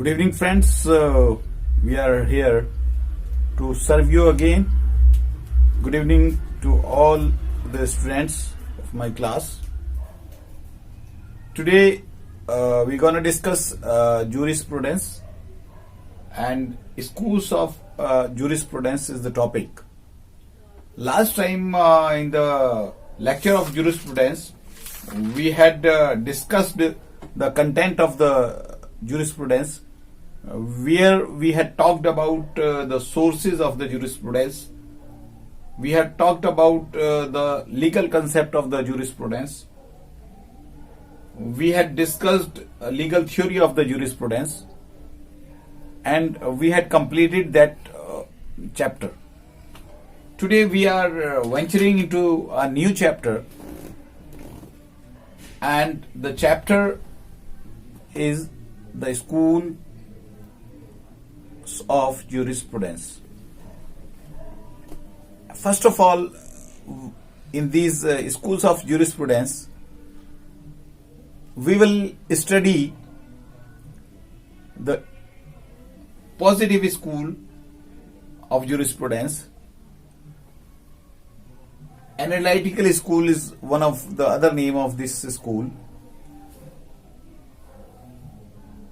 Good evening, friends. We are here to serve you again. Good evening to all the students of my class. Today, we're going to discuss jurisprudence, and schools of jurisprudence is the topic. Last time in the lecture of jurisprudence, we had discussed the content of the jurisprudence, where we had talked about the sources of the jurisprudence. We had talked about the legal concept of the jurisprudence. We had discussed legal theory of the jurisprudence, and we had completed that chapter. Today we are venturing into a new chapter, and the chapter is the schools of jurisprudence. First of all, in these schools of jurisprudence, we will study the positive school of jurisprudence. Analytical school is one of the other name of this school.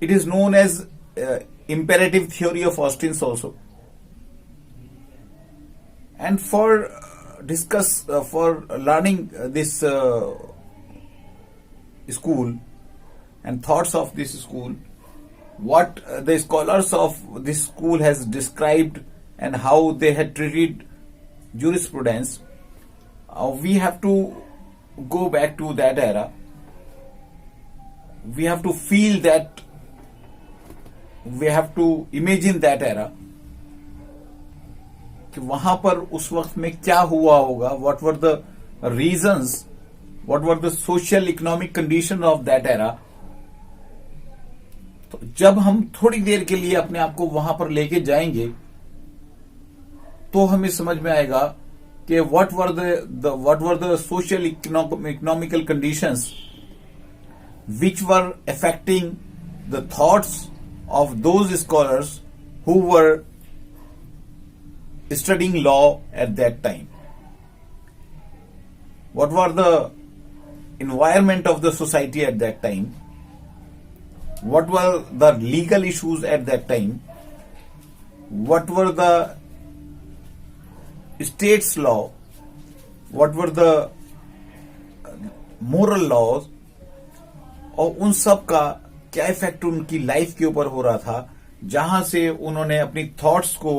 It is known as imperative theory of Austin's also. And for learning this school and thoughts of this school, what the scholars of this school has described and how they had treated jurisprudence, we have to go back to that era. We have to feel that. We have to imagine that era. कि वहां पर उस वक्त में क्या हुआ होगा, what were the reasons, what were the social economic conditions of that era. तो जब हम थोड़ी देर के लिए अपने आप को वहां पर लेके जाएंगे तो हमें समझ में आएगा कि what were the social economical conditions which were affecting the thoughts of those scholars who were studying law at that time. What were the environment of the society at that time? What were the legal issues at that time? What were the state's law? What were the moral laws? और उन सब का क्या effect उनकी life के ऊपर हो रहा था, जहां से उन्होंने अपनी थॉट्स को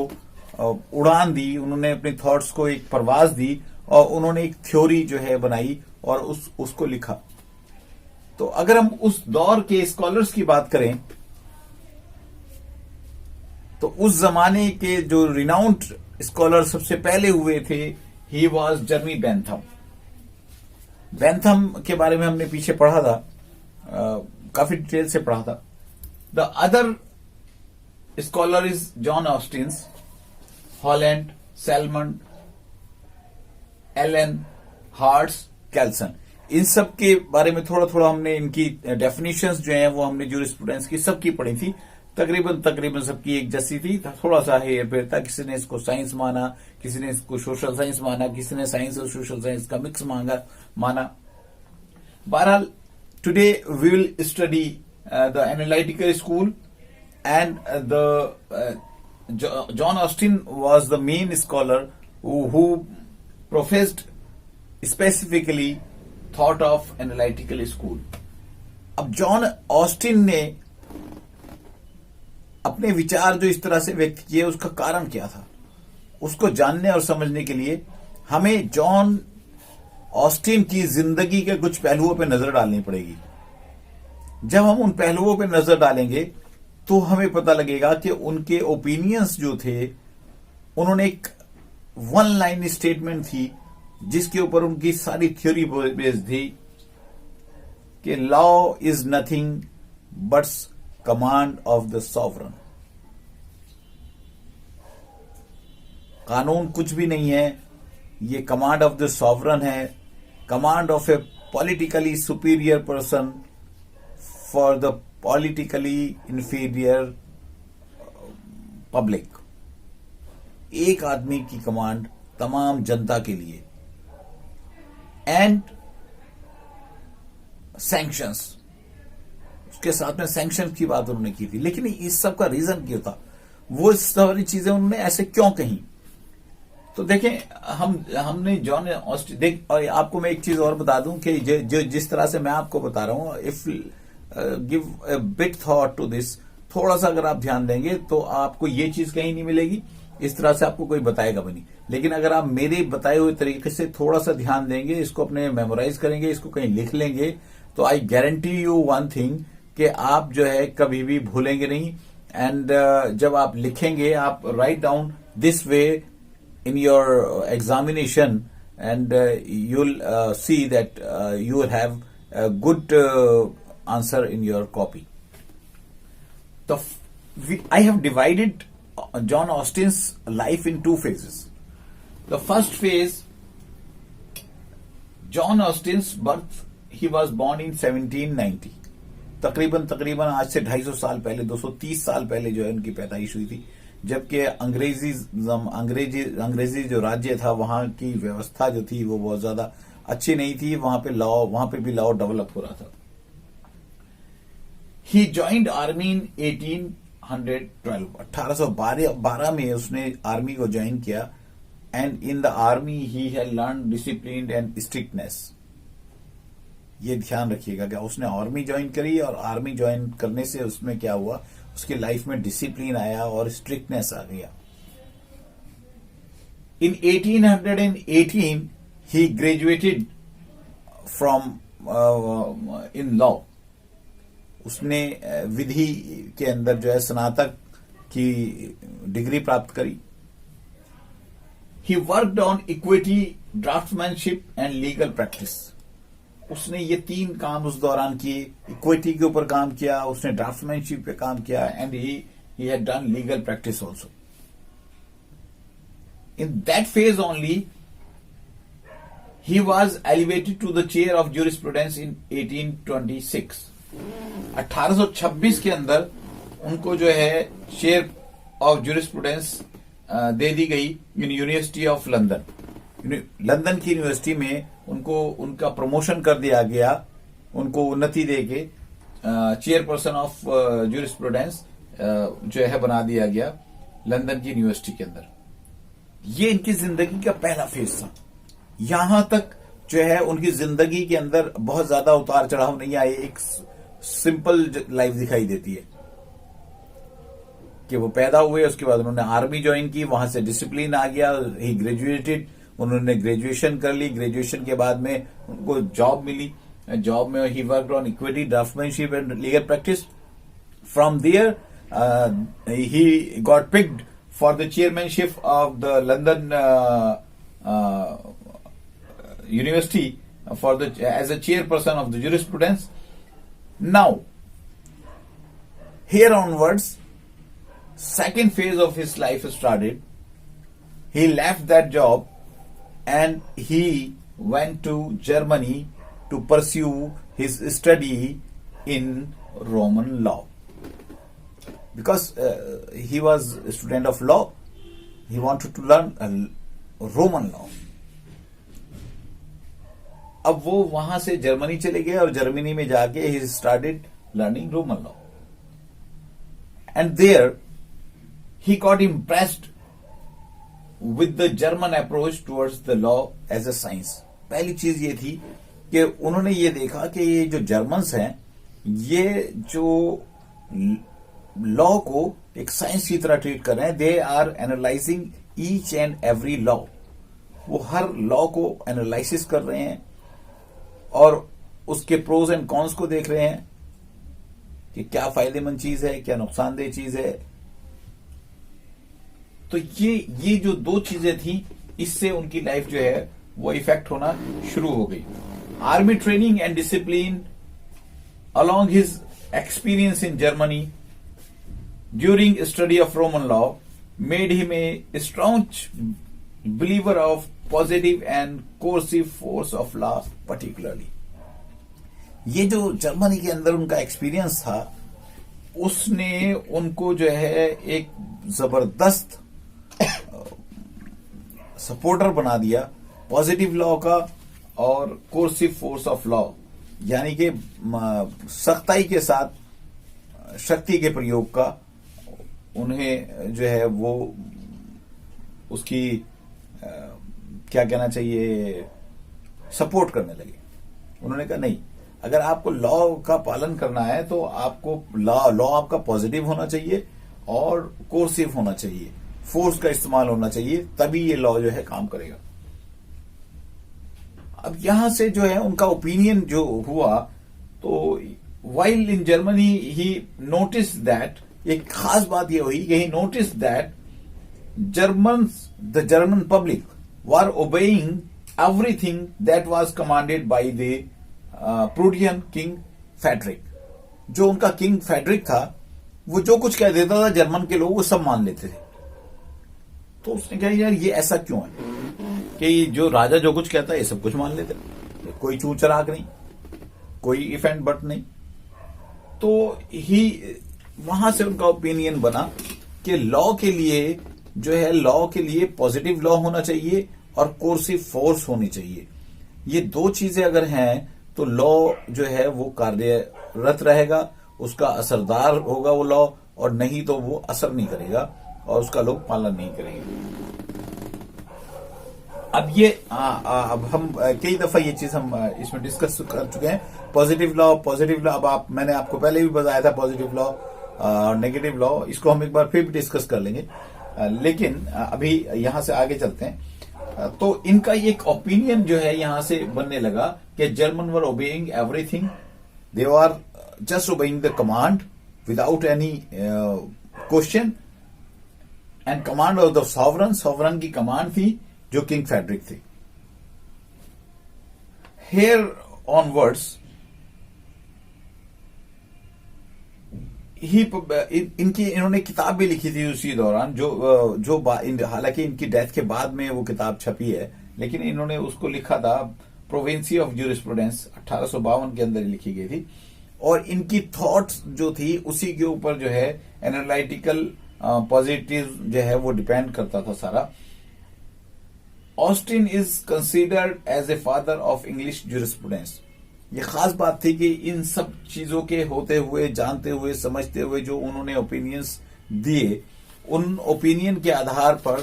उड़ान दी, उन्होंने अपनी थॉट्स को एक परवाज दी और उन्होंने एक थ्योरी जो है बनाई और उसको लिखा. तो अगर हम उस दौर के स्कॉलर्स की बात करें तो उस जमाने के जो रिनाउंड स्कॉलर सबसे पहले हुए थे, ही वॉज जर्मी बेंथम. बेंथम के बारे में हमने पीछे पढ़ा था, काफी डिटेल से पढ़ा था. The other scholar is John Austins, Holland, Salmon, Allen, Harts, Kelsen. इन सब के बारे में थोड़ा थोड़ा हमने इनकी डेफिनेशंस जो हैं वो हमने ज्यूरिस्प्रूडेंस की सबकी पढ़ी थी. तकरीबन सबकी एक जैसी थी. थोड़ा सा हेर फेर था. किसी ने इसको साइंस माना, किसी ने इसको सोशल साइंस माना, किसी ने साइंस और सोशल साइंस का मिक्स माना. बहरहाल, today we will study the analytical school, and John Austin was the main scholar who professed specifically thought of analytical school. अब जॉन ऑस्टिन ने अपने विचार जो इस तरह से व्यक्त किए, उसका कारण क्या था, उसको जानने और समझने के लिए हमें जॉन ऑस्टिन की जिंदगी के कुछ पहलुओं पर नजर डालनी पड़ेगी. जब हम उन पहलुओं पर नजर डालेंगे तो हमें पता लगेगा कि उनके ओपिनियंस जो थे, उन्होंने एक वन लाइन स्टेटमेंट थी जिसके ऊपर उनकी सारी थ्योरी बेस्ड थी कि law is nothing but command of the sovereign. कानून कुछ भी नहीं है, ये कमांड ऑफ द सॉवरन है, command of A politically superior person for the politically inferior public, एक आदमी की कमांड तमाम जनता के लिए, एंड सैंक्शंस, उसके साथ में सैंक्शन की बात उन्होंने की थी। लेकिन इस सब का रीजन क्या था, वो इस सारी चीजें उन्होंने ऐसे क्यों कही? तो देखें, हमने जॉन ऑस्टिन देख, और आपको मैं एक चीज और बता दूं कि जो जिस तरह से मैं आपको बता रहा हूं, if give a bit thought to this, थोड़ा सा अगर आप ध्यान देंगे तो आपको ये चीज कहीं नहीं मिलेगी, इस तरह से आपको कोई बताएगा भी नहीं। लेकिन अगर आप मेरे बताए हुए तरीके से थोड़ा सा ध्यान देंगे, इसको अपने मेमोराइज करेंगे, इसको कहीं लिख लेंगे, तो I guarantee you one thing कि आप जो है कभी भी भूलेंगे नहीं। एंड जब आप लिखेंगे, आप write down this way in your examination, and you'll see that you will have a good answer in your copy. I have divided John Austin's life in two phases. The first phase, John Austin's birth, he was born in 1790. तकरीबन आज से 250 साल पहले, 230 साल पहले जो है उनकी पैदाइश हुई थी, जबकि अंग्रेजी जो राज्य था, वहां की व्यवस्था जो थी वो बहुत ज्यादा अच्छी नहीं थी। वहां पे भी लॉ डेवलप हो रहा था। ही ज्वाइंड आर्मी इन 1812, 1812 में उसने आर्मी को ज्वाइन किया। And in the army he had learn discipline and strictness. ये ध्यान रखिएगा कि उसने आर्मी ज्वाइन करी, और आर्मी ज्वाइन करने से उसमें क्या हुआ, उसकी लाइफ में डिसिप्लिन आया और स्ट्रिक्टनेस आ गया। इन 1818 ही ग्रेजुएटेड फ्रॉम इन लॉ। उसने विधि के अंदर जो है स्नातक की डिग्री प्राप्त करी। He worked on equity, draftsmanship and legal practice. उसने ये 3 काम उस दौरान किए। इक्विटी के ऊपर काम किया, उसने ड्राफ्टमैनशिप पे काम किया, and he had done legal practice also. In that phase only he was elevated to the chair of jurisprudence in 1826। 1826 के अंदर उनको जो है चेयर ऑफ ज्यूरिस्प्रूडेंस दे दी गई in university of London. London की यूनिवर्सिटी में उनको उनका प्रमोशन कर दिया गया, उनको उन्नति देके चेयरपर्सन ऑफ ज्यूरिस्प्रूडेंस जो है बना दिया गया लंदन की यूनिवर्सिटी के अंदर। ये इनकी जिंदगी का पहला फेज था। यहां तक जो है उनकी जिंदगी के अंदर बहुत ज्यादा उतार चढ़ाव नहीं आए, एक सिंपल लाइफ दिखाई देती है कि वो पैदा हुए, उसके बाद उन्होंने आर्मी ज्वाइन की, वहां से डिसिप्लिन आ गया, ही ग्रेजुएटेड, उन्होंने ग्रेजुएशन कर ली। ग्रेजुएशन के बाद में उनको जॉब मिली, जॉब में ही worked on equity, draftsmanship and legal practice. From there he got picked for the chairmanship of the London university for the as a chairperson of the jurisprudence. Now here onwards, second phase of his life started. He left that job and he went to Germany to pursue his study in Roman law. Because he was a student of law, he wanted to learn Roman law. अब वो वहां से Germany चले गए और Germany में जाके he started learning Roman law. And there he got impressed with the German approach towards the law as a science. पहली चीज ये थी कि उन्होंने ये देखा कि ये जो जर्मन्स हैं, ये जो लॉ को एक साइंस की तरह ट्रीट कर रहे हैं। They are analysing each and every law. वो हर लॉ को एनालिसिस कर रहे हैं और उसके प्रोज एंड कॉन्स को देख रहे हैं कि क्या फायदेमंद चीज है, क्या नुकसानदेह चीज है। तो ये जो 2 चीजें थी, इससे उनकी लाइफ जो है वो इफेक्ट होना शुरू हो गई। Army training and discipline along his experience in Germany during study of Roman law made him a staunch believer of positive and coercive force of law particularly. ये जो जर्मनी के अंदर उनका एक्सपीरियंस था, उसने उनको जो है एक जबरदस्त सपोर्टर बना दिया पॉजिटिव लॉ का और कोर्सिव फोर्स ऑफ लॉ, यानी कि सख्ताई के साथ शक्ति के प्रयोग का उन्हें जो है वो उसकी क्या कहना चाहिए सपोर्ट करने लगे। उन्होंने कहा नहीं, अगर आपको लॉ का पालन करना है तो आपको लॉ आपका पॉजिटिव होना चाहिए और कोर्सिव होना चाहिए, फोर्स का इस्तेमाल होना चाहिए, तभी ये लॉ जो है काम करेगा। अब यहां से जो है उनका ओपिनियन जो हुआ, तो while in Germany he notice that, एक खास बात ये हुई कि he notice that the German public were obeying everything that was commanded by the Prussian King Frederick। जो उनका किंग फेडरिक था वो जो कुछ कह देता था जर्मन के लोग वो सब मान लेते थे। तो उसने कहा यार ये ऐसा क्यों है कि जो राजा जो कुछ कहता है ये सब कुछ मान लेते, कोई चू चराग नहीं, कोई इफ एंड बट नहीं। तो ही वहां से उनका ओपिनियन बना कि लॉ के लिए जो है, लॉ के लिए पॉजिटिव लॉ होना चाहिए और कोर्सिव फोर्स होनी चाहिए। ये दो चीजें अगर हैं तो लॉ जो है वो कार्यरत रहेगा, उसका असरदार होगा वो लॉ, और नहीं तो वो असर नहीं करेगा और उसका लोग पालन नहीं करेंगे। अब ये अब हम कई दफा ये चीज हम इसमें डिस्कस कर चुके हैं। पॉजिटिव लॉ अब मैंने आपको पहले भी बताया था पॉजिटिव लॉ और नेगेटिव लॉ, इसको हम एक बार फिर भी डिस्कस कर लेंगे, लेकिन अभी यहां से आगे चलते हैं। तो इनका एक ओपिनियन जो है यहां से बनने लगा कि German were obeying everything, they are just obeying the command without any question, and command of the sovereign की कमांड थी जो किंग फेडरिक थे। हेयर ऑनवर्ड्स ही इन्होंने किताब भी लिखी थी उसी दौरान, जो हालांकि इनकी डेथ के बाद में वो किताब छपी है, लेकिन इन्होंने उसको लिखा था प्रोविंसी ऑफ ज्यूरिस्प्रूडेंस, 1852 के अंदर लिखी गई थी। और इनकी थॉट्स जो थी उसी के ऊपर जो है एनालिटिकल पॉजिटिव जो है वो डिपेंड करता था सारा। Austin is considered as a father of English jurisprudence. ये खास बात थी कि इन सब चीजों के होते हुए, जानते हुए, समझते हुए जो उन्होंने ओपिनियंस दिए, उन ओपिनियन के आधार पर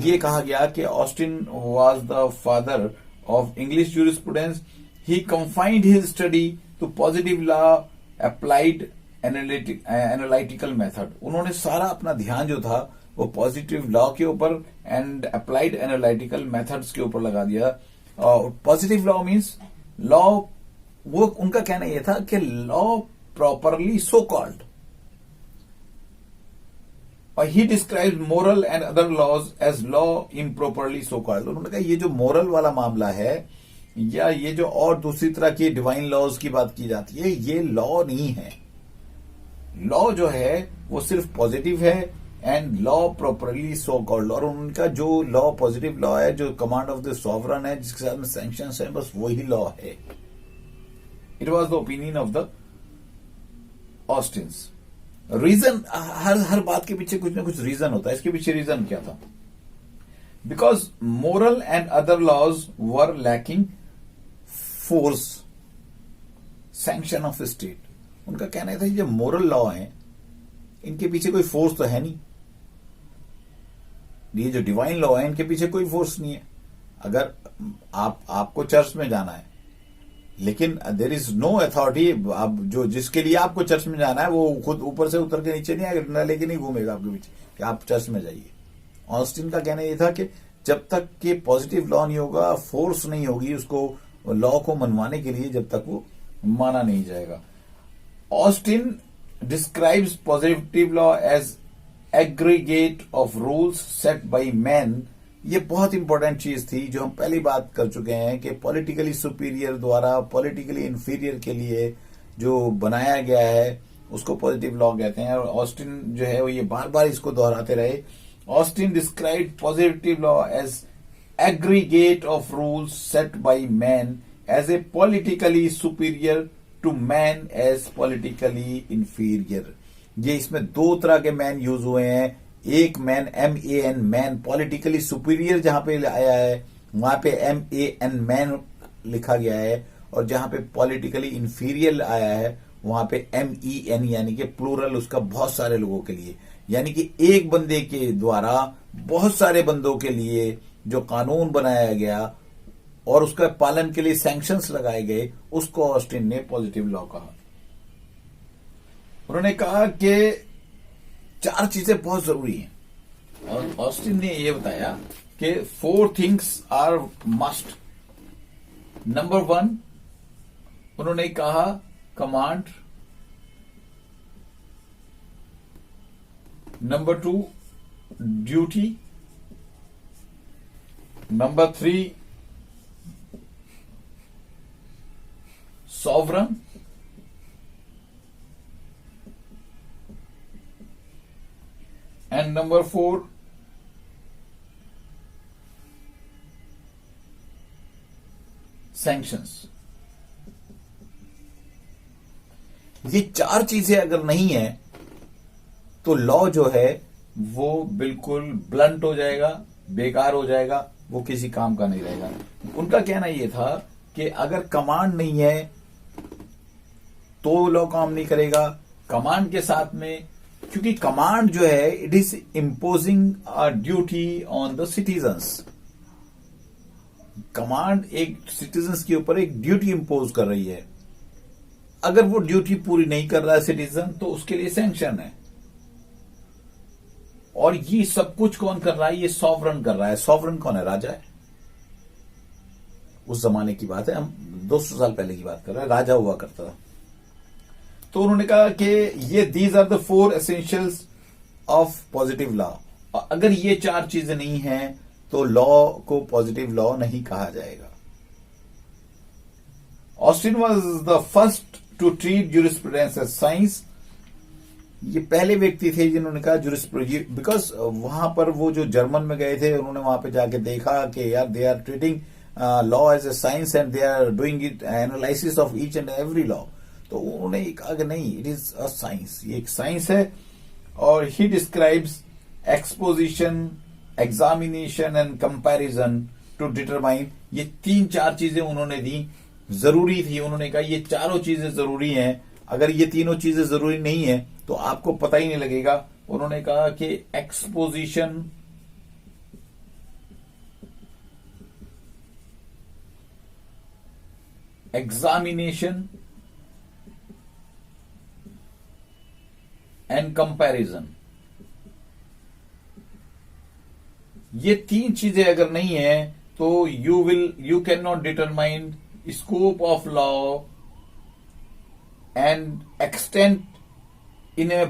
ये कहा गया कि Austin was the father of English jurisprudence. He confined his study to positive law applied analytical method. उन्होंने सारा अपना ध्यान जो था वो पॉजिटिव लॉ के ऊपर एंड अप्लाइड एनालिटिकल मेथड्स के ऊपर लगा दिया। पॉजिटिव लॉ मीन्स लॉ, वो उनका कहना यह था कि लॉ प्रॉपरली सो कॉल्ड, और he describe moral and other laws as law improperly so called. उन्होंने कहा ये जो मोरल वाला मामला है या ये जो और दूसरी तरह की डिवाइन लॉज की बात की जाती है, ये लॉ नहीं है। लॉ जो है वो सिर्फ पॉजिटिव है and law properly so called. और उनका जो लॉ पॉजिटिव लॉ है, जो कमांड ऑफ द सॉवरन है, जिसके साथ में सैंक्शंस है, बस वही लॉ है। It was the opinion of the Austins. Reason, हर बात के पीछे कुछ ना कुछ रीजन होता है। इसके पीछे रीजन क्या था? Because moral and other laws were lacking force, sanction of state. उनका कहना था जो मोरल लॉ है इनके पीछे कोई फोर्स तो है नहीं, ये जो डिवाइन लॉ है इनके पीछे कोई फोर्स नहीं है। अगर आपको चर्च में जाना है, लेकिन देर इज नो अथॉरिटी, आप जो जिसके लिए आपको चर्च में जाना है वो खुद ऊपर से उतर के नीचे नहीं आएगा, लेके नहीं घूमेगा आपके पीछे कि आप चर्च में जाइए। ऑस्टिन का कहना यह था कि जब तक कि पॉजिटिव लॉ नहीं होगा, फोर्स नहीं होगी उसको लॉ को मनवाने के लिए, जब तक वो माना नहीं जाएगा। Austin describes positive law as aggregate of rules set by men। ये बहुत इंपॉर्टेंट चीज थी जो हम पहली बात कर चुके हैं कि पॉलिटिकली सुपीरियर द्वारा पॉलिटिकली इंफीरियर के लिए जो बनाया गया है उसको पॉजिटिव लॉ कहते हैं। और ऑस्टिन जो है वो ये बार बार इसको दोहराते रहे। Austin describe positive law as aggregate of rules set by man as a politically superior to man as politically inferior. ये इसमें दो तरह के मैन यूज हुए हैं। एक man MAN man politically superior जहां पे आया है वहां पे MAN मैन लिखा गया है, और जहां पे पॉलिटिकली इंफीरियर आया है वहां पे MEN यानी कि प्लूरल उसका बहुत सारे लोगों के लिए, यानी कि एक बंदे के द्वारा बहुत सारे बंदों के लिए जो कानून बनाया गया और उसका पालन के लिए सैंक्शंस लगाए गए, उसको ऑस्टिन ने पॉजिटिव लॉ कहा। उन्होंने कहा कि चार चीजें बहुत जरूरी हैं, और ऑस्टिन ने यह बताया कि 4 थिंग्स आर मस्ट। नंबर 1 उन्होंने कहा command, number 2 duty, number 3 sovereign, and number 4 sanctions. ये चार चीजें अगर नहीं है तो लॉ जो है वो बिल्कुल ब्लंट हो जाएगा, बेकार हो जाएगा, वो किसी काम का नहीं रहेगा। उनका कहना यह था कि अगर कमांड नहीं है तो लॉ काम नहीं करेगा। कमांड के साथ में, क्योंकि कमांड जो है it is imposing a duty on the citizens. Command एक सिटीजन्स के ऊपर एक ड्यूटी इंपोज कर रही है। अगर वो ड्यूटी पूरी नहीं कर रहा है सिटीजन तो उसके लिए सैंक्शन है। और ये सब कुछ कौन कर रहा है? ये सॉवरन कर रहा है। सॉवरन कौन है? राजा है। उस जमाने की बात है, हम 200 साल पहले की बात कर रहे हैं, राजा हुआ करता था। तो उन्होंने कहा कि ये these are the 4 essentials of positive law. अगर ये चार चीजें नहीं हैं तो लॉ को पॉजिटिव लॉ नहीं कहा जाएगा। Austin was the first to treat jurisprudence as science. ये पहले व्यक्ति थे जिन्होंने कहा ज्यूरिस्प्रूडेंस, बिकॉज वहां पर वो जो जर्मन में गए थे उन्होंने वहां पे जाके देखा कि यार they are treating law as a science and they are doing it analysis of each and every law. तो उन्होंने कहा कि नहीं, इट इज अ साइंस, ये एक साइंस है। और he describes exposition, examination and comparison to determine. ये 3-4 चीजें उन्होंने दी, जरूरी थी। उन्होंने कहा ये चारों चीजें जरूरी हैं, अगर ये तीनों चीजें जरूरी नहीं है तो आपको पता ही नहीं लगेगा। उन्होंने कहा कि एक्सपोजिशन, एग्जामिनेशन एंड कंपैरिजन, ये 3 चीजें अगर नहीं है तो you can not determine scope of law and extent in a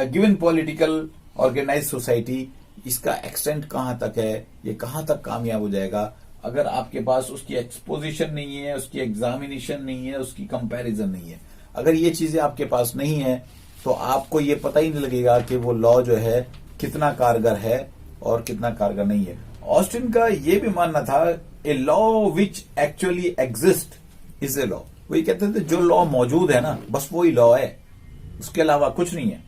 given political organise society. इसका एक्सटेंट कहां तक है, ये कहां तक कामयाब हो जाएगा अगर आपके पास उसकी एक्सपोजिशन नहीं है, उसकी एग्जामिनेशन नहीं है, उसकी कंपैरिजन नहीं है। अगर ये चीजें आपके पास नहीं है तो आपको ये पता ही नहीं लगेगा कि वो लॉ जो है कितना कारगर है और कितना कारगर नहीं है। ऑस्टिन का ये भी मानना था a law which actually exist is a law. वही कहते थे जो लॉ मौजूद है ना बस वही लॉ है, उसके अलावा कुछ नहीं है।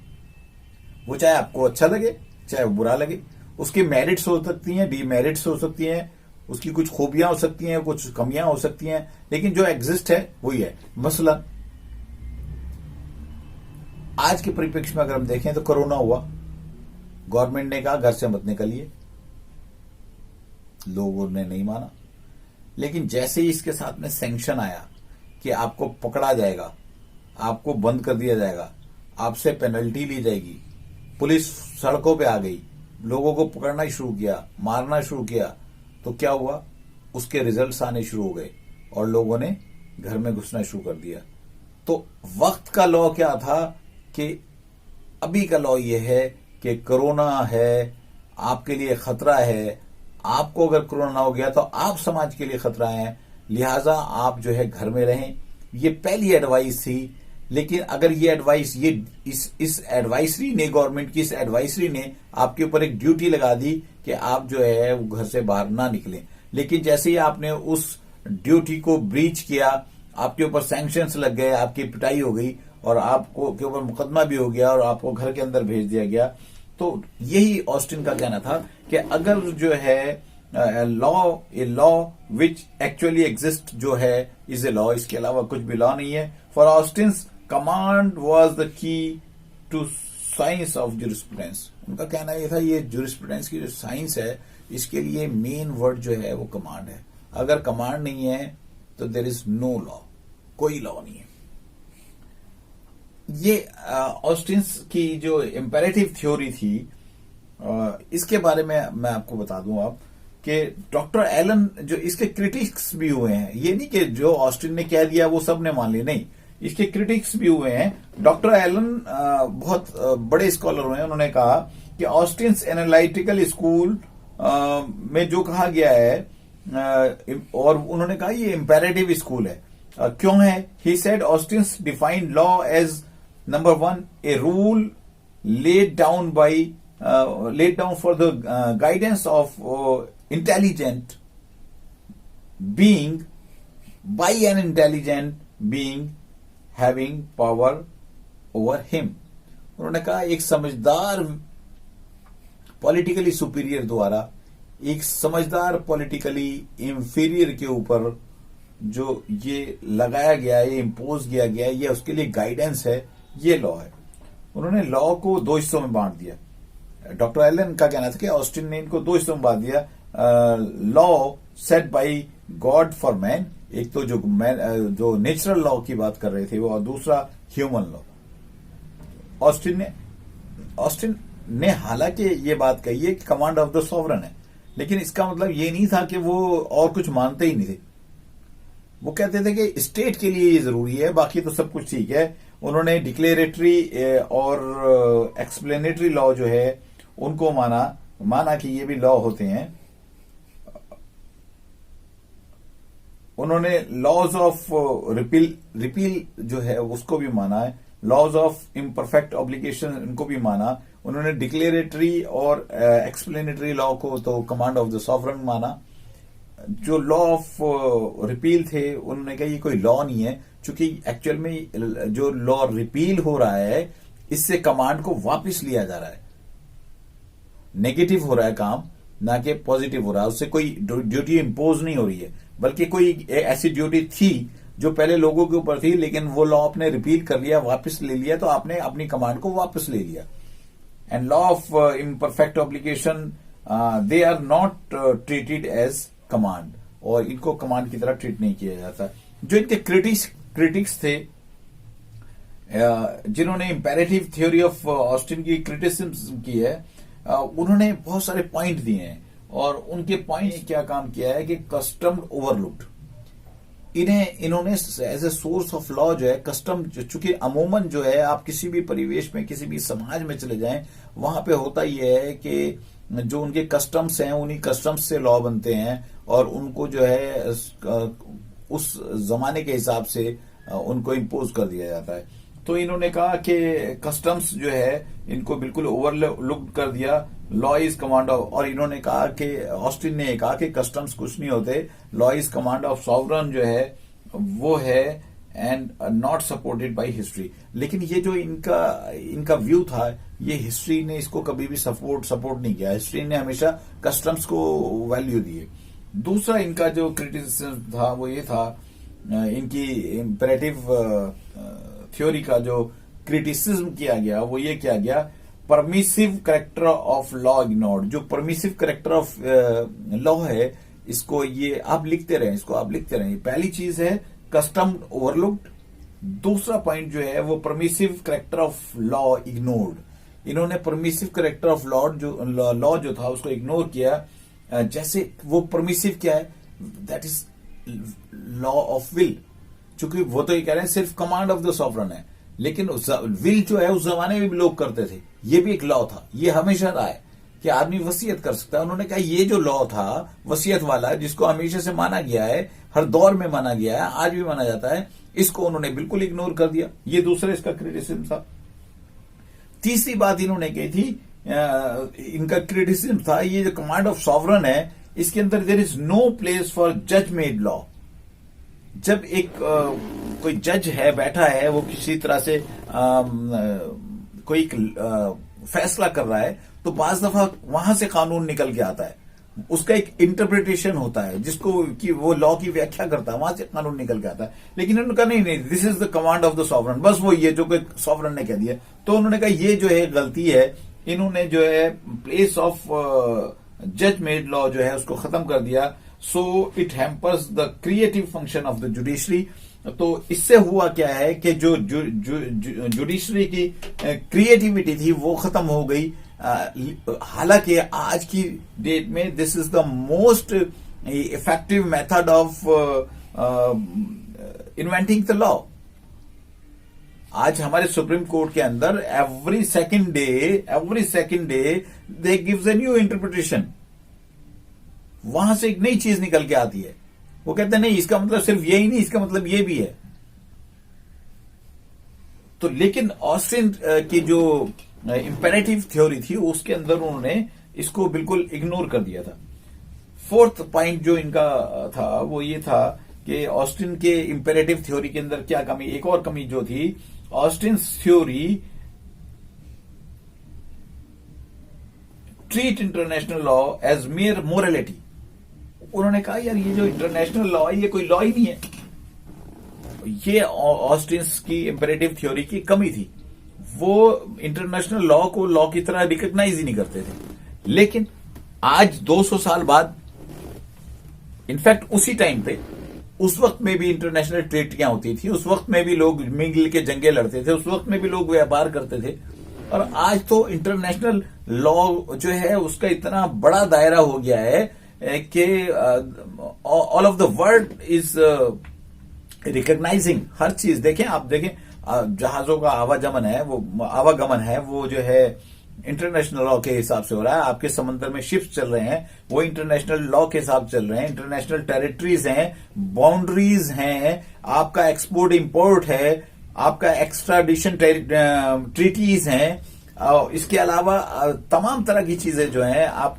वो चाहे आपको अच्छा लगे चाहे वो बुरा लगे, उसकी मेरिट्स हो सकती हैं, डीमेरिट्स हो सकती हैं, उसकी कुछ खूबियां हो सकती हैं, कुछ कमियां हो सकती हैं, लेकिन जो एग्जिस्ट है वही है। मसलन आज के परिप्रेक्ष्य में अगर हम देखें तो कोरोना हुआ, गवर्नमेंट ने कहा घर से मत निकलिए, लोगों ने नहीं माना। लेकिन जैसे ही इसके साथ में सैंक्शन आया कि आपको पकड़ा जाएगा, आपको बंद कर दिया जाएगा, आपसे पेनल्टी ली जाएगी, पुलिस सड़कों पे आ गई, लोगों को पकड़ना शुरू किया, मारना शुरू किया, तो क्या हुआ? उसके रिजल्ट्स आने शुरू हो गए और लोगों ने घर में घुसना शुरू कर दिया। तो वक्त का लॉ क्या था कि अभी का लॉ ये है कि कोरोना है, आपके लिए खतरा है, आपको अगर कोरोना हो गया तो आप समाज के लिए खतरा है, लिहाजा आप जो है घर में रहें। ये पहली एडवाइस थी। लेकिन अगर ये एडवाइस इस एडवाइजरी ने, गवर्नमेंट की इस एडवाइजरी ने आपके ऊपर एक ड्यूटी लगा दी कि आप जो है वो घर से बाहर ना निकलें, लेकिन जैसे ही आपने उस ड्यूटी को ब्रीच किया, आपके ऊपर सैंक्शंस लग गए, आपकी पिटाई हो गई, और आपको के ऊपर मुकदमा भी हो गया और आपको घर के अंदर भेज दिया गया। तो यही ऑस्टिन का कहना था कि अगर जो है लॉ विच एक्चुअली एग्जिस्ट जो है इज ए लॉ, इसके अलावा कुछ भी लॉ नहीं है। For Austin's command was the key to science of jurisprudence. उनका कहना यह था ये जूरिस्प्रूडेंस की जो साइंस है इसके लिए मेन वर्ड जो है वो कमांड है। अगर कमांड नहीं है तो देयर इज नो लॉ, कोई लॉ नहीं है। ये ऑस्टिन्स की जो इंपेरेटिव थ्योरी थी इसके बारे में मैं आपको बता दूं आप कि डॉक्टर एलन जो इसके क्रिटिक्स भी हुए हैं, ये नहीं कि जो ऑस्टिन ने कह दिया वो सब ने मान ली, नहीं, इसके क्रिटिक्स भी हुए हैं। डॉक्टर एलन बहुत बड़े स्कॉलर हुए हैं। उन्होंने कहा कि ऑस्टिन्स एनालिटिकल स्कूल में जो कहा गया है और उन्होंने कहा ये इंपेरेटिव स्कूल है। क्यों है? He said Austin's defined law as number 1 a rule laid down for the guidance of intelligent being by an intelligent being having power over him। उन्होंने कहा एक समझदार पॉलिटिकली सुपीरियर द्वारा एक समझदार पॉलिटिकली इंफीरियर के ऊपर जो ये लगाया गया है, इम्पोज किया गया है, ये उसके लिए गाइडेंस है, ये लॉ है। उन्होंने लॉ को 2 हिस्सों में बांट दिया। डॉक्टर एलन का कहना था कि ऑस्टिन ने इनको 2 हिस्सों में बांट दिया। Law set by God for man, एक तो जो नेचुरल लॉ की बात कर रहे थे वो, और दूसरा ह्यूमन लॉ। ऑस्टिन ने हालांकि ये बात कही है कि कमांड ऑफ द सॉवरन है, लेकिन इसका मतलब ये नहीं था कि वो और कुछ मानते ही नहीं थे। वो कहते थे कि स्टेट के लिए ये जरूरी है, बाकी तो सब कुछ ठीक है। उन्होंने डिक्लेरेटरी और एक्सप्लेनेटरी लॉ जो है उनको माना कि ये भी लॉ होते हैं। उन्होंने लॉज ऑफ रिपील जो है उसको भी माना है। लॉज ऑफ इम्परफेक्ट ऑब्लिगेशन इनको भी माना। उन्होंने डिक्लेरेटरी और एक्सप्लेनेटरी लॉ को तो कमांड ऑफ द सॉवरन माना। जो लॉ ऑफ रिपील थे उन्होंने कहा ये कोई लॉ नहीं है, क्योंकि एक्चुअल में जो लॉ रिपील हो रहा है इससे कमांड को वापस लिया जा रहा है, नेगेटिव हो रहा है काम, ना कि पॉजिटिव हो रहा है। उससे कोई ड्यूटी इंपोज नहीं हो रही है, बल्कि कोई ऐसी ड्यूटी थी जो पहले लोगों के ऊपर थी, लेकिन वो लॉ आपने रिपील कर लिया, वापस ले लिया, तो आपने अपनी कमांड को वापस ले लिया। And law of imperfect obligation they are not treated as command, और इनको कमांड की तरह ट्रीट नहीं किया जाता। जो इनके क्रिटिक्स थे जिन्होंने इंपेरेटिव थ्योरी ऑफ ऑस्टिन की क्रिटिसिज्म की है, उन्होंने बहुत सारे पॉइंट दिए हैं, और उनके पॉइंट ने क्या काम किया है कि कस्टम ओवरलुक्ड, इन्होंने as a source of law जो है कस्टम, चूंकि अमूमन जो है आप किसी भी परिवेश में किसी भी समाज में चले जाएं, वहां पे होता यह है कि जो उनके कस्टम्स हैं उन्हीं कस्टम्स से लॉ बनते हैं, और उनको जो है उस जमाने के हिसाब से उनको इम्पोज कर दिया जाता है। तो इन्होंने कहा कि कस्टम्स जो है इनको बिल्कुल ओवरलुक कर दिया, लॉ इज कमांड ऑफ, और इन्होंने कहा कि ऑस्टिन ने कहा कि कस्टम्स कुछ नहीं होते, law is command of sovereign जो है वो है and not supported by history. लेकिन ये जो इनका व्यू था, ये हिस्ट्री ने इसको कभी भी सपोर्ट नहीं किया। हिस्ट्री ने हमेशा कस्टम्स को वैल्यू दी है। दूसरा इनका जो क्रिटिसिज्म था वो ये था, इनकी इंपेरेटिव थ्योरी का जो क्रिटिसिज्म किया गया वो ये किया गया, permissive character of law ignored. जो परमिसिव करेक्टर ऑफ लॉ है इसको ये आप लिखते रहें, पहली चीज है कस्टम ओवरलुक्ड। दूसरा पॉइंट जो है वो permissive character of law ignored. इन्होंने परमिसिव करेक्टर ऑफ लॉ जो था उसको इग्नोर किया। जैसे वो परमिसिव क्या है, that is law of will, चूंकि वो तो ये कह रहे हैं सिर्फ कमांड ऑफ द सॉवरन है, लेकिन विल जो है उस जमाने में भी लोग करते थे, ये भी एक लॉ था, ये हमेशा रहा है कि आदमी वसीयत कर सकता है। उन्होंने कहा ये जो लॉ था वसीयत वाला, जिसको हमेशा से माना गया है, हर दौर में माना गया है, आज भी माना जाता है, इसको उन्होंने बिल्कुल इग्नोर कर दिया। ये दूसरा इसका क्रिटिसिज्म था। तीसरी बात इन्होंने कही थी, इनका क्रिटिसिज्म था, ये जो कमांड ऑफ सॉवरन है इसके अंदर there is no place for जज मेड लॉ। जब एक कोई जज है बैठा है, वो किसी तरह से कोई फैसला कर रहा है, तो बाज दफा वहां से कानून निकल के आता है, उसका एक इंटरप्रिटेशन होता है जिसको कि वो लॉ की व्याख्या करता है, वहां से कानून निकल के आता है। लेकिन उन्होंने कहा नहीं, this is the command of the sovereign, बस वो ये जो कोई सॉवरन ने कह दिया। तो उन्होंने कहा ये जो है गलती है, इन्होंने जो है प्लेस ऑफ जज मेड लॉ जो है उसको खत्म कर दिया। So it hampers the creative function of the judiciary. तो इससे हुआ क्या है कि जो जुडिशरी की क्रिएटिविटी थी वो खत्म हो गई। हालांकि आज की डेट में this is the most effective method of inventing the law. आज हमारे सुप्रीम कोर्ट के अंदर every second day they gives a new interpretation. वहां से एक नई चीज निकल के आती है, वो कहते हैं नहीं इसका मतलब सिर्फ यही नहीं, इसका मतलब ये भी है। तो लेकिन ऑस्टिन की जो इंपेरेटिव थ्योरी थी उसके अंदर उन्होंने इसको बिल्कुल इग्नोर कर दिया था। फोर्थ पॉइंट जो इनका था वो ये था कि ऑस्टिन के इंपेरेटिव थ्योरी के अंदर क्या कमी, एक और कमी जो थी, Austin theory treat international law as mere morality. उन्होंने कहा यार ये जो इंटरनेशनल लॉ है ये कोई लॉ ही नहीं है। ये ऑस्टिन की इंपेरेटिव थ्योरी की कमी थी, वो इंटरनेशनल लॉ को लॉ की तरह रिकॉग्नाइज ही नहीं करते थे। लेकिन आज 200 साल बाद, इनफैक्ट उसी टाइम पे, उस वक्त में भी इंटरनेशनल ट्रीटियां होती थी, उस वक्त में भी लोग मिल के जंगे लड़ते थे, उस वक्त में भी लोग व्यापार करते थे। और आज तो इंटरनेशनल लॉ जो है उसका इतना बड़ा दायरा हो गया है कि all of the world is recognising हर चीज। देखें, आप देखें जहाजों का आवागमन है वो जो है इंटरनेशनल लॉ के हिसाब से हो रहा है। आपके समंदर में शिप्स चल रहे हैं वो इंटरनेशनल लॉ के हिसाब चल रहे हैं। इंटरनेशनल टेरिटरीज हैं, बाउंड्रीज हैं, आपका एक्सपोर्ट इंपोर्ट है, आपका एक्स्ट्राडिशन ट्रीटीज हैं। इसके अलावा तमाम तरह की चीजें जो हैं, आप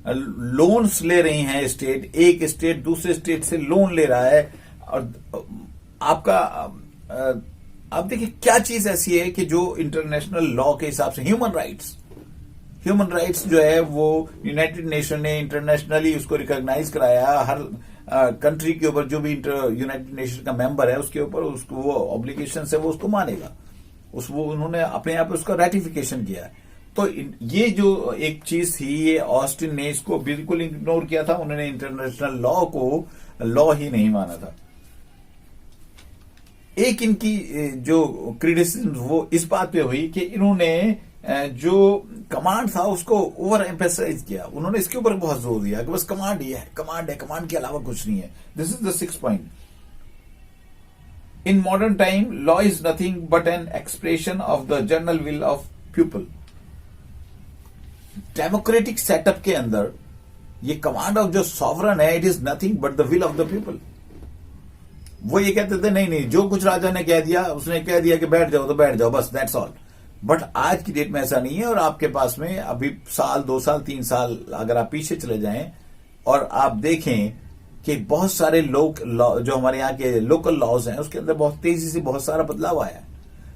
लोन्स ले रही हैं स्टेट, एक स्टेट दूसरे स्टेट से लोन ले रहा है। और आपका आप देखिए क्या चीज ऐसी है कि जो इंटरनेशनल लॉ के हिसाब से ह्यूमन राइट्स जो है वो यूनाइटेड नेशन ने इंटरनेशनली उसको रिकॉग्नाइज कराया। हर कंट्री के ऊपर जो भी यूनाइटेड नेशन का मेंबर है उसके ऊपर उसको वो ऑब्लिगेशन है, वो उसको मानेगा, वो उन्होंने अपने आप उसका रेटिफिकेशन किया है। तो ये जो एक चीज थी, ये ऑस्टिन ने इसको बिल्कुल इग्नोर किया था। उन्होंने इंटरनेशनल लॉ को लॉ ही नहीं माना था। एक इनकी जो क्रिटिसिज्म वो इस बात पे हुई कि इन्होंने जो कमांड था उसको ओवर एम्फेसाइज किया। उन्होंने इसके ऊपर बहुत जोर दिया कि बस कमांड ही है, कमांड के अलावा कुछ नहीं है। This is the 6th point. In modern time law is nothing but an expression of the general will of people. Democratic setup के अंदर ये कमांड ऑफ जो सॉवरन है, it is nothing but the will of the people. वो ये कहते थे नहीं जो कुछ राजा ने कह दिया, उसने कह दिया कि बैठ जाओ तो बैठ जाओ, बस दैट्स ऑल। बट आज की डेट में ऐसा नहीं है। और आपके पास में अभी साल 2 साल 3 साल अगर आप पीछे चले जाएं और आप देखें कि बहुत सारे जो हमारे यहाँ के लोकल लॉज हैं उसके अंदर बहुत तेजी से बहुत सारा बदलाव आया है।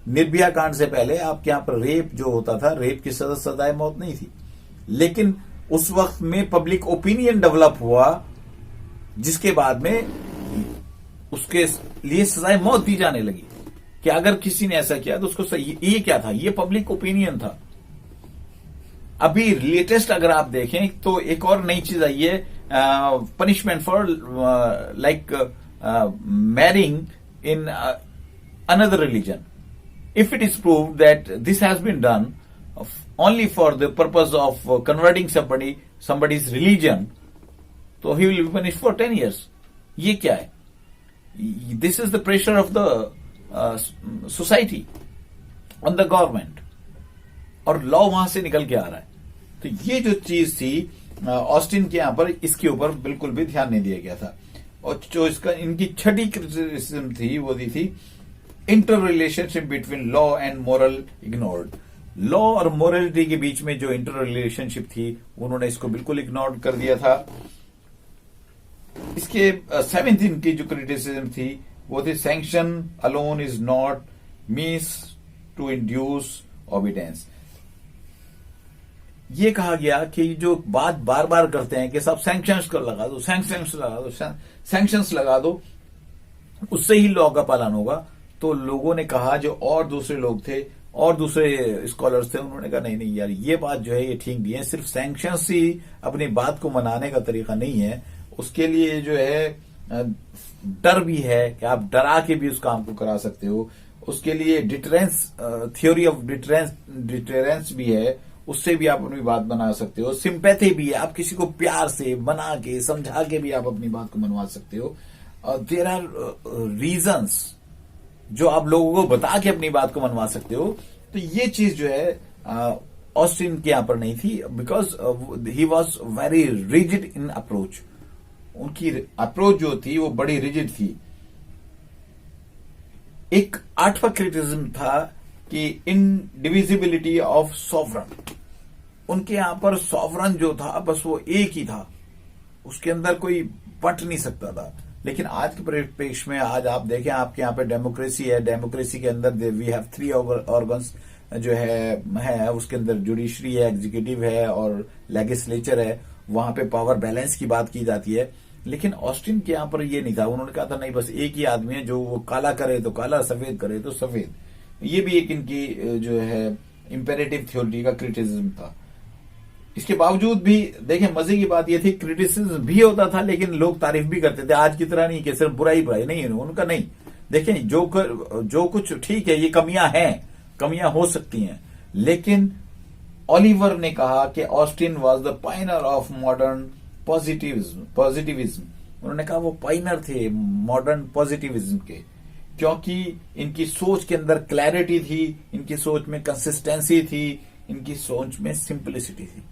निर्भया कांड से पहले आपके यहाँ पर रेप जो होता था, रेप की सजाए मौत नहीं थी, लेकिन उस वक्त में पब्लिक ओपिनियन डेवलप हुआ जिसके बाद में उसके लिए सजाए मौत दी जाने लगी कि अगर किसी ने ऐसा किया तो उसको सही। ये क्या था? ये पब्लिक ओपिनियन था। अभी लेटेस्ट अगर आप देखें तो एक और नई चीज आई है, punishment for like marrying in another religion. If it is proved that this has been done only for the purpose of converting somebody's religion, तो he will be punished for 10 years. ये क्या है? This is the pressure of the society on the government, और law वहां से निकल के आ रहा है। तो ये जो चीज थी ऑस्टिन के यहां पर, इसके ऊपर बिल्कुल भी ध्यान नहीं दिया गया था। और जो इसका इनकी छठी क्रिटिसिज्म थी वो दी थी inter relationship between law and moral ignored. Law और मोरलिटी के बीच में जो इंटर रिलेशनशिप थी उन्होंने इसको बिल्कुल इग्नोर कर दिया था। इसके 7th इनकी जो क्रिटिसिज्म थी वो थे sanction alone is not means to induce obedience. ये कहा गया कि जो बात बार बार करते हैं कि सब सैंक्शंस कर लगा दो, सैंक्शंस लगा दो, सैंक्शंस लगा दो, उससे ही लॉ का पालन होगा। तो लोगों ने कहा, जो और दूसरे लोग थे और दूसरे स्कॉलर्स थे, उन्होंने कहा नहीं नहीं यार, ये बात जो है ये ठीक नहीं है। सिर्फ सैंक्शंस ही अपनी बात को मनाने का तरीका नहीं है। उसके लिए जो है डर भी है कि आप डरा के भी उस काम को करा सकते हो। उसके लिए डिटरेंस, थ्योरी ऑफ डिटरेंस भी है, उससे भी आप अपनी बात बना सकते हो। सिंपैथी भी है, आप किसी को प्यार से मना के समझा के भी आप अपनी बात को मनवा सकते हो। देयर आर रीजंस जो आप लोगों को बता के अपनी बात को मनवा सकते हो। तो ये चीज जो है ऑस्टिन के यहां पर नहीं थी, because he was very rigid in approach. उनकी अप्रोच जो थी वो बड़ी रिजिड थी। एक आठवां क्रिटिसिज्म था कि इनडिविजिबिलिटी ऑफ सॉवरन। उनके यहां पर सॉवरन जो था बस वो एक ही था, उसके अंदर कोई बट नहीं सकता था। लेकिन आज के परिप्रेक्ष्य में आज आप देखें, आपके यहाँ पे डेमोक्रेसी है, डेमोक्रेसी के अंदर वी हैव 3 ऑर्गन्स जो है उसके अंदर जुडिशरी है, एग्जीक्यूटिव है और लेजिस्लेचर है। वहां पे पावर बैलेंस की बात की जाती है। लेकिन ऑस्टिन के यहाँ पर ये नहीं था। उन्होंने कहा था नहीं, बस एक ही आदमी है, जो वो काला करे तो काला, सफेद करे तो सफेद। ये भी एक इनकी जो है इंपेरेटिव थ्योरी का क्रिटिसिज्म था। इसके बावजूद भी देखें, मजे की बात यह थी, क्रिटिसिज्म भी होता था लेकिन लोग तारीफ भी करते थे। आज की तरह नहीं कि सिर्फ बुराई नहीं है उनका, नहीं। देखें, जो कुछ ठीक है, ये कमियां हैं, कमियां हो सकती हैं, लेकिन ओलिवर ने कहा कि Austin was the Pioneer of modern positivism. उन्होंने कहा वो पायनर थे मॉडर्न पॉजिटिविज्म के, क्योंकि इनकी सोच के अंदर क्लैरिटी थी, इनकी सोच में कंसिस्टेंसी थी, इनकी सोच में सिंपलिसिटी थी।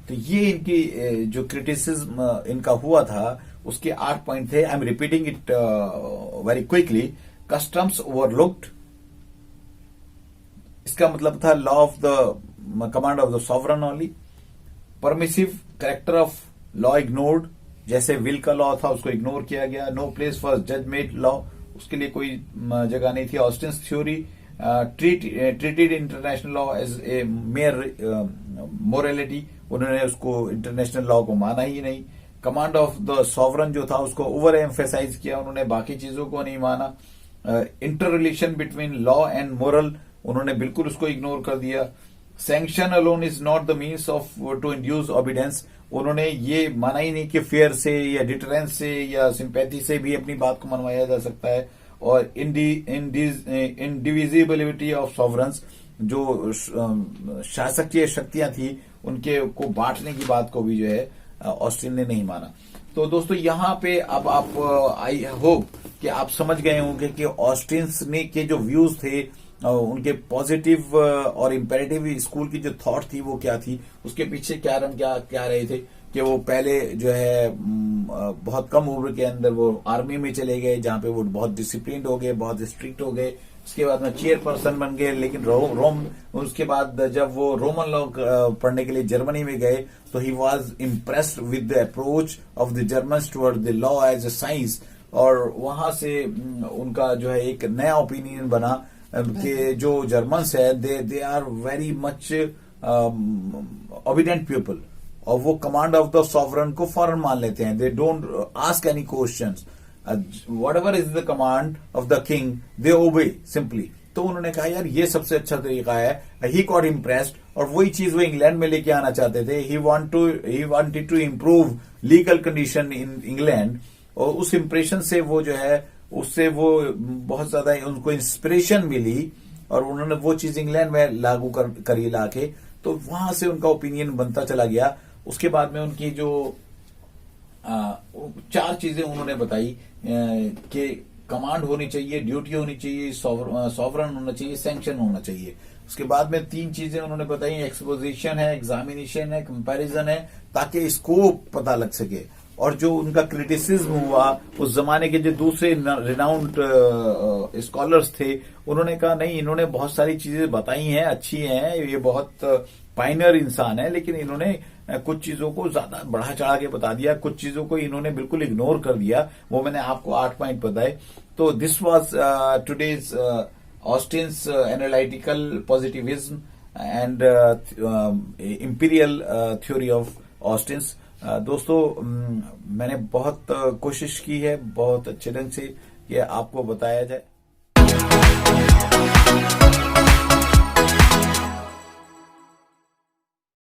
तो ये इनकी जो क्रिटिसिज्म इनका हुआ था, उसके 8 पॉइंट थे। I am repeating it very quickly. Customs overlooked, इसका मतलब था law of the command of the sovereign only. Permissive character of law ignored, जैसे विल का लॉ था उसको इग्नोर किया गया। No place for judgement law, उसके लिए कोई जगह नहीं थी। Austin's theory treated international law as a mere morality, उन्होंने उसको इंटरनेशनल लॉ को माना ही नहीं। कमांड ऑफ द सॉवरन जो था उसको ओवर एम्फेसाइज किया, उन्होंने बाकी चीजों को नहीं माना। Inter relation between law and moral, उन्होंने बिल्कुल उसको इग्नोर कर दिया। Sanction alone is not the means of to induce obedience, उन्होंने ये माना ही नहीं कि फेयर से या डिटरेंस से या सिंपैथी से भी अपनी बात को मनवाया जा सकता है। और इंडिविजिबिलिटी ऑफ सॉवरन्स, जो शासकीय शक्तियां थी उनके को बांटने की बात को भी जो है ऑस्टिन ने नहीं माना। तो दोस्तों, यहाँ पे अब आप आई होप कि आप समझ गए होंगे कि ऑस्टिन ने के जो व्यूज थे, उनके पॉजिटिव और इंपेरेटिव स्कूल की जो थॉट थी वो क्या थी, उसके पीछे क्या रहे थे। कि वो पहले जो है बहुत कम उम्र के अंदर वो आर्मी में चले गए, जहां पे वो बहुत डिसिप्लिन हो गए, बहुत स्ट्रिक्ट हो गए। उसके बाद में चेयरपर्सन बन गए। लेकिन रोम उसके बाद जब वो रोमन लॉ पढ़ने के लिए जर्मनी में गए, तो he was impressed with the approach of the Germans toward the law as a science. और वहां से उनका जो है एक नया ओपिनियन बना कि जो जर्मन्स है they are very much obedient people, और वो कमांड ऑफ द सॉवरन को फौरन मान लेते हैं। They don't ask any questions, whatever is the command of the king they obey simply. तो उन्होंने कहा यार ये सबसे अच्छा तरीका है। ही गॉट इम्प्रेस्ड, और वही चीज वो इंग्लैंड में लेके आना चाहते थे। He wanted to improve legal condition in England, और उस इम्प्रेशन से वो जो है उससे वो बहुत ज्यादा उनको इंस्पिरेशन मिली, और उन्होंने वो चीज इंग्लैंड में लागू करी लाके। तो वहां से उनका ओपिनियन बनता चला गया। उसके बाद में उनकी जो 4 चीजें उन्होंने बताई कि कमांड होनी चाहिए, ड्यूटी होनी चाहिए, सॉवरन होना चाहिए, सैंक्शन होना चाहिए। उसके बाद में 3 चीजें उन्होंने बताई, एक्सपोजिशन है, एग्जामिनेशन है, कंपैरिजन है, ताकि स्कोप पता लग सके। और जो उनका क्रिटिसिज्म हुआ, उस जमाने के जो दूसरे रिनाउंड स्कॉलर्स थे, उन्होंने कहा नहीं, इन्होंने बहुत सारी चीजें बताई हैं, अच्छी हैं, ये बहुत पाइनर इंसान है, लेकिन इन्होंने कुछ चीजों को ज्यादा बढ़ा चढ़ा के बता दिया, कुछ चीजों को इन्होंने बिल्कुल इग्नोर कर दिया। वो मैंने आपको 8 पॉइंट बताए। तो this was today's Austen's analytical positivism and imperial theory of Austen's. दोस्तों, मैंने बहुत कोशिश की है बहुत अच्छे ढंग से कि आपको बताया जाए।